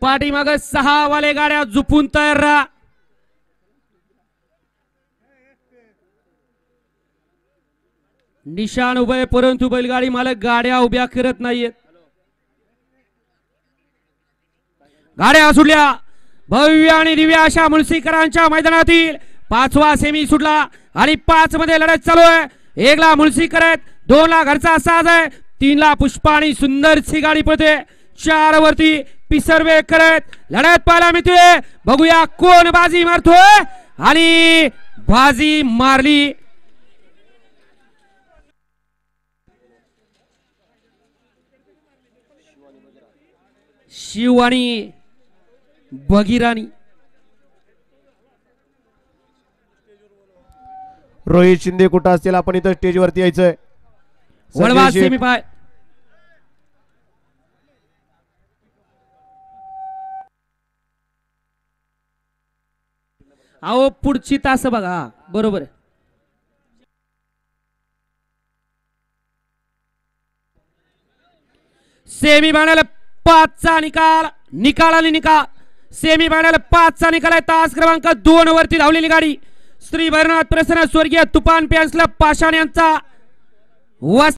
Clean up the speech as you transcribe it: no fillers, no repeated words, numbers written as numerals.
पाठीमाग 6 वाले गाड्या झुपून तयार राहा. निशाण उभे परंतु बैलगाडी मालक गाड्या उभ्या करत नाहीयेत. गाड्या सुटल्या. भव्य आणि दिव्य अशा मुळशीकरांच्या मैदानातील 5वा सेमी सुटला आणि 5 मध्ये लढत चालू आहे. 1 ला मुळशीकर आहेत, 2 ला घरचा साज आहे, 3 ला पुष्पा आणि सुंदरची गाडी पळते, 4 वरती पिसर्वे करत लढत पाहायला मिळते. बघूया कोण बाजी मारतोय आणि बाजी मारली शिव आणि भगीराणी. रोहित शिंदे कुठं असतील आपण इथं स्टेजवरती यायचंय. वळवा सेमी पाय. अहो पुढची तास बघा. बरोबर आहे. सेमी फायनल 5चा निकाल. निकाल आणि निकाल. सेमी फायनल 5चा निकाल आहे. तास क्रमांक 2 वरती धावलेली गाडी श्री भैरवनाथ प्रसन्न स्वर्गीय तुफान पॅन्सला पाषाण यांचा